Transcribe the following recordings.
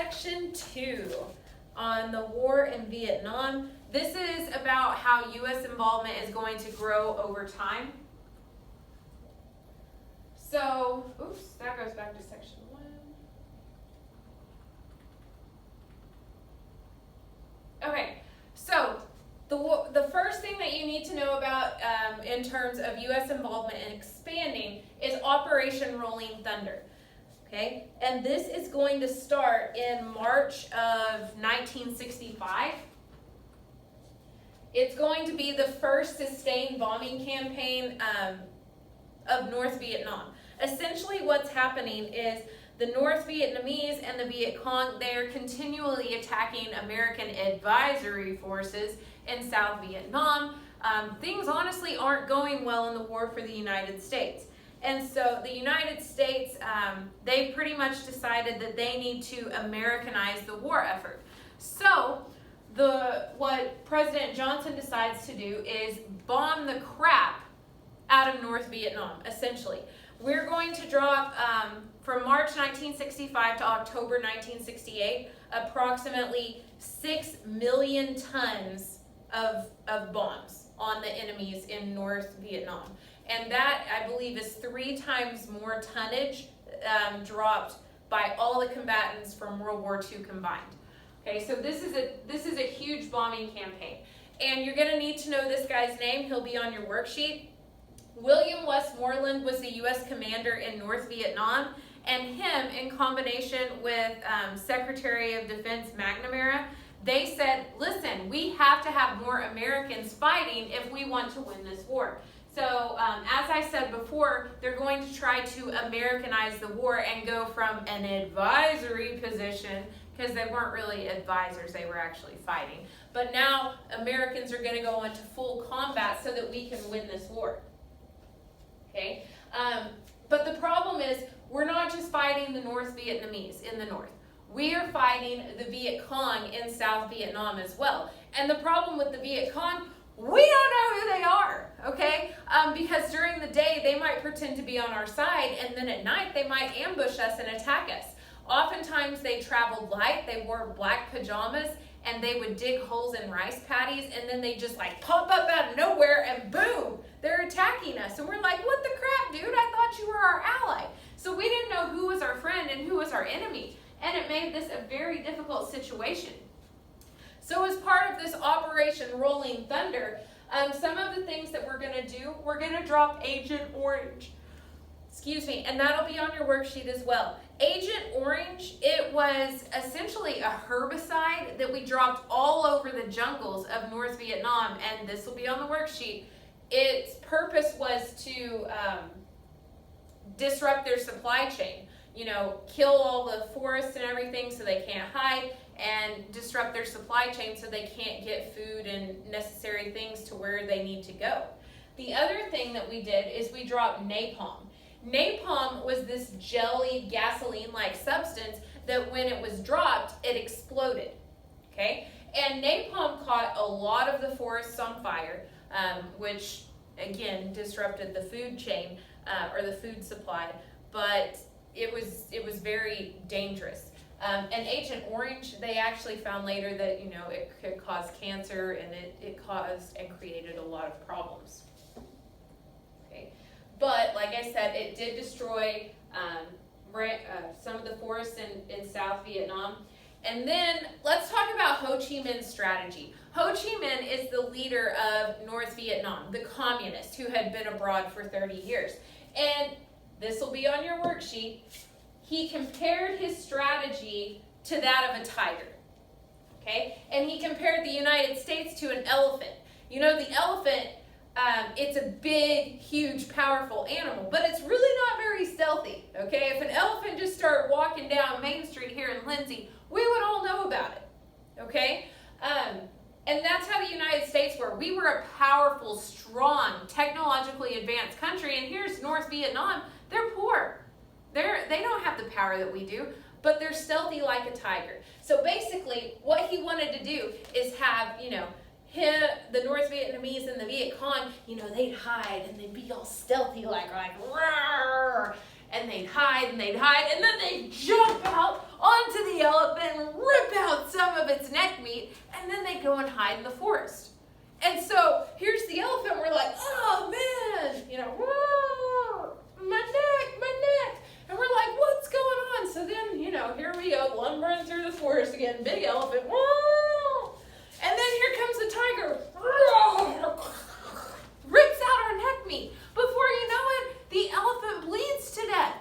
section 2 on the war in Vietnam. This is about how U.S. involvement is going to grow over time. So, oops, that goes back to section 1. Okay, so the first thing that you need to know about in terms of U.S. involvement in expanding is Operation Rolling Thunder. Okay, and this is going to start in March of 1965. It's going to be the first sustained bombing campaign of North Vietnam. Essentially what's happening is the North Vietnamese and the Viet Cong, they are continually attacking American advisory forces in South Vietnam. Things honestly aren't going well in the war for the United States. And so the United States, they pretty much decided that they need to Americanize the war effort. So what President Johnson decides to do is bomb the crap out of North Vietnam, essentially. We're going to drop, from March 1965 to October 1968, approximately 6 million tons of bombs on the enemies in North Vietnam. And that, I believe, is 3 times more tonnage dropped by all the combatants from World War II combined. Okay, so this is a huge bombing campaign. And you're going to need to know this guy's name. He'll be on your worksheet. William Westmoreland was the U.S. commander in North Vietnam, and him, in combination with Secretary of Defense McNamara, they said, listen, we have to have more Americans fighting if we want to win this war. So, as I said before, they're going to try to Americanize the war and go from an advisory position, because they weren't really advisors, they were actually fighting. But now Americans are going to go into full combat so that we can win this war. Okay? But the problem is, we're not just fighting the North Vietnamese in the north. We are fighting the Viet Cong in South Vietnam as well. And the problem with the Viet Cong, we don't know who they are, okay? Because during the day, they might pretend to be on our side, and then at night, they might ambush us and attack us. Oftentimes, they traveled light, they wore black pajamas, and they would dig holes in rice paddies, and then they just like pop up out of nowhere, and boom, they're attacking us. And we're like, what the crap, dude? I thought you were our ally. So we didn't know who was our friend and who was our enemy, and it made this a very difficult situation. So as part of this Operation Rolling Thunder, some of the things that we're going to do, we're going to drop Agent Orange. Excuse me, and that'll be on your worksheet as well. Agent Orange, it was essentially a herbicide that we dropped all over the jungles of North Vietnam, and this will be on the worksheet. Its purpose was to disrupt their supply chain. You know, kill all the forests and everything so they can't hide, and disrupt their supply chain so they can't get food and necessary things to where they need to go. The other thing that we did is we dropped napalm. Napalm was this jelly, gasoline-like substance that when it was dropped, it exploded, okay? And napalm caught a lot of the forests on fire, which, again, disrupted the food chain, or the food supply, but it was very dangerous. And Agent Orange, they actually found later that, you know, it could cause cancer, and it caused and created a lot of problems. Okay, but like I said, it did destroy some of the forests in South Vietnam. And then let's talk about Ho Chi Minh's strategy. Ho Chi Minh is the leader of North Vietnam, the communist who had been abroad for 30 years. And this will be on your worksheet. He compared his strategy to that of a tiger, okay? And he compared the United States to an elephant. You know, the elephant, it's a big, huge, powerful animal, but it's really not very stealthy, okay? If an elephant just started walking down Main Street here in Lindsay, we would all know about it, okay? And that's how the United States were. We were a powerful, strong, technologically advanced country, and here's North Vietnam. They're poor. They don't have the power that we do, but they're stealthy like a tiger. So basically, what he wanted to do is have, you know, the North Vietnamese and the Viet Cong, you know, they'd hide and they'd be all stealthy like roar, and they'd hide, and then they'd jump out onto the elephant and rip out some of its neck meat, and then they go and hide in the forest. And so here's the elephant. We're like, oh man, whoa, my neck. And we're like, what's going on? So then, here we go, lumbering through the forest again, big elephant, whoa. And then here comes the tiger, rips out our neck meat. Before you know it, the elephant bleeds to death.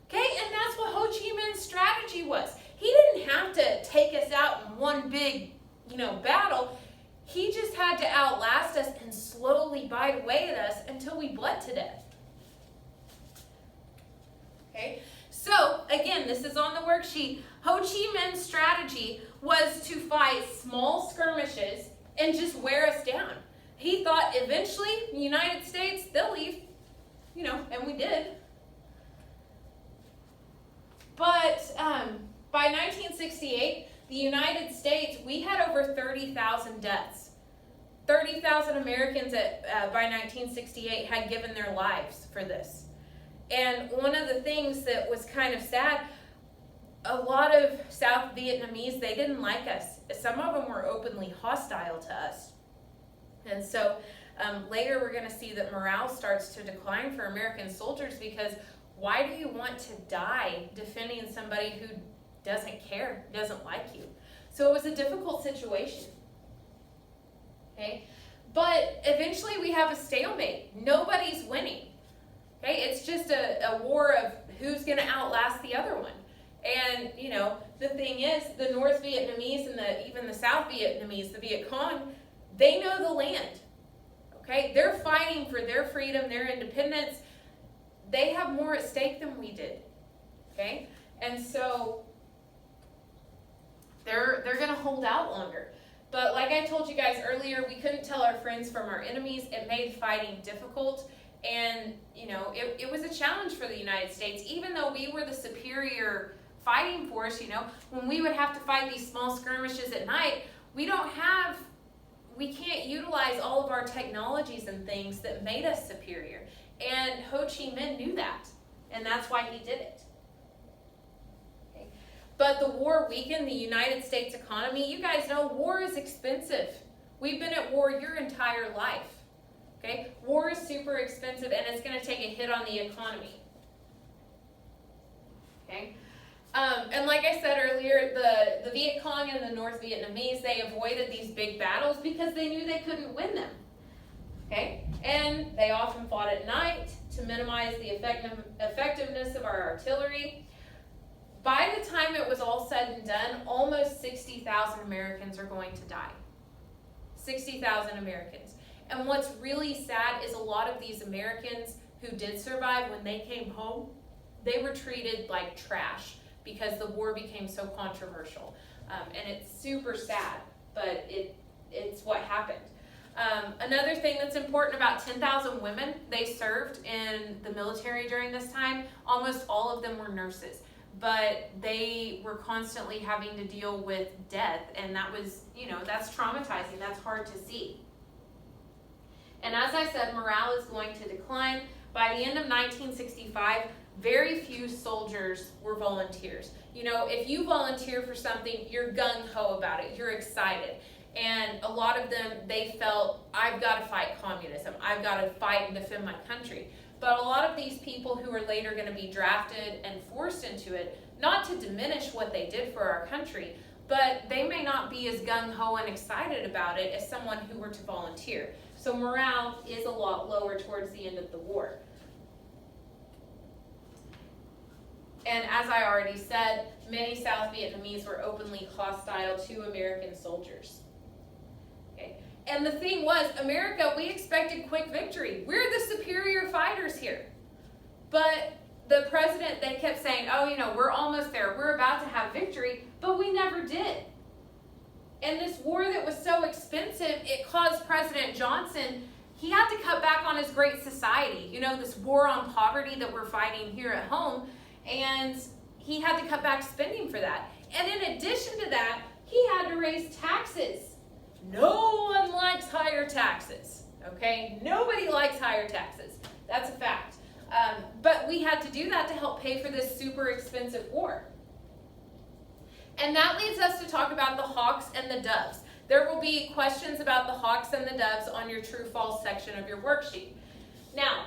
Okay, and that's what Ho Chi Minh's strategy was. He didn't have to take us out in one big, battle. He just had to outlast us and slowly bite away at us until we bled to death. Okay, so again, this is on the worksheet. Ho Chi Minh's strategy was to fight small skirmishes and just wear us down. He thought eventually the United States, they'll leave, and we did. But by 1968, the United States, we had over 30,000 deaths. 30,000 Americans by 1968 had given their lives for this. And one of the things that was kind of sad, a lot of South Vietnamese, they didn't like us. Some of them were openly hostile to us. And so later we're going to see that morale starts to decline for American soldiers, because why do you want to die defending somebody who doesn't care, doesn't like you? So it was a difficult situation. Okay? But eventually we have a stalemate. Nobody's winning. Okay? It's just a war of who's going to outlast the other one. And, the thing is, the North Vietnamese and even the South Vietnamese, the Viet Cong, they know the land. Okay? They're fighting for their freedom, their independence. They have more at stake than we did. Okay? And so they're going to hold out longer. But like I told you guys earlier, we couldn't tell our friends from our enemies. It made fighting difficult. And, it was a challenge for the United States. Even though we were the superior fighting force, when we would have to fight these small skirmishes at night, we can't utilize all of our technologies and things that made us superior. And Ho Chi Minh knew that. And that's why he did it. Okay. But the war weakened the United States economy. You guys know war is expensive. We've been at war your entire life. Okay? War is super expensive, and it's going to take a hit on the economy. Okay? And like I said earlier, the Viet Cong and the North Vietnamese, they avoided these big battles because they knew they couldn't win them. Okay? And they often fought at night to minimize the effectiveness of our artillery. By the time it was all said and done, almost 60,000 Americans are going to die. 60,000 Americans. And what's really sad is a lot of these Americans who did survive, when they came home, they were treated like trash because the war became so controversial. And it's super sad, but it's what happened. Another thing that's important, about 10,000 women, they served in the military during this time. Almost all of them were nurses, but they were constantly having to deal with death, and that was, that's traumatizing. That's hard to see. And as I said, morale is going to decline. By the end of 1965, very few soldiers were volunteers. If you volunteer for something, you're gung-ho about it. You're excited. And a lot of them, they felt, I've got to fight communism. I've got to fight and defend my country. But a lot of these people who are later going to be drafted and forced into it, not to diminish what they did for our country, but they may not be as gung-ho and excited about it as someone who were to volunteer. So morale is a lot lower towards the end of the war. And as I already said, many South Vietnamese were openly hostile to American soldiers. Okay. And the thing was, America, we expected quick victory. We're the superior fighters here. But the president, they kept saying, we're almost there. We're about to have victory. But we never did. And this war that was so expensive, it caused President Johnson, he had to cut back on his Great Society. This war on poverty that we're fighting here at home. And he had to cut back spending for that. And in addition to that, he had to raise taxes. No one likes higher taxes, okay? Nobody likes higher taxes. That's a fact. But we had to do that to help pay for this super expensive war. And that leads us to talk about the hawks and the doves. There will be questions about the hawks and the doves on your true-false section of your worksheet. Now,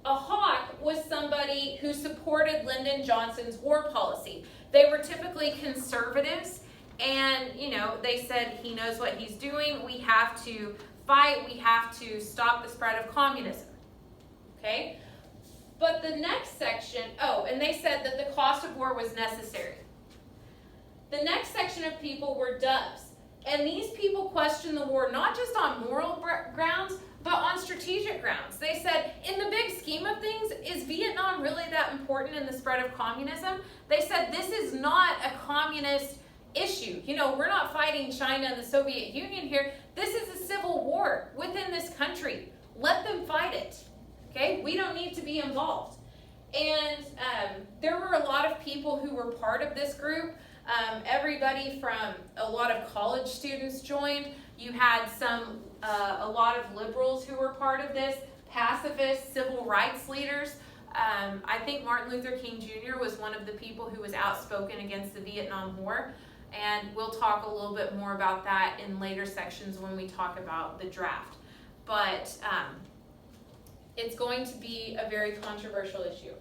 a hawk was somebody who supported Lyndon Johnson's war policy. They were typically conservatives, and they said he knows what he's doing. We have to fight. We have to stop the spread of communism. Okay? But the next section, and they said that the cost of war was necessary. The next section of people were doves. And these people questioned the war not just on moral grounds, but on strategic grounds. They said, in the big scheme of things, is Vietnam really that important in the spread of communism? They said, this is not a communist issue. We're not fighting China and the Soviet Union here. This is a civil war within this country. Let them fight it. Okay? We don't need to be involved. And there were a lot of people who were part of this group. Everybody from a lot of college students joined. You had a lot of liberals who were part of this, pacifists, civil rights leaders. I think Martin Luther King Jr. was one of the people who was outspoken against the Vietnam War. And we'll talk a little bit more about that in later sections when we talk about the draft. But it's going to be a very controversial issue.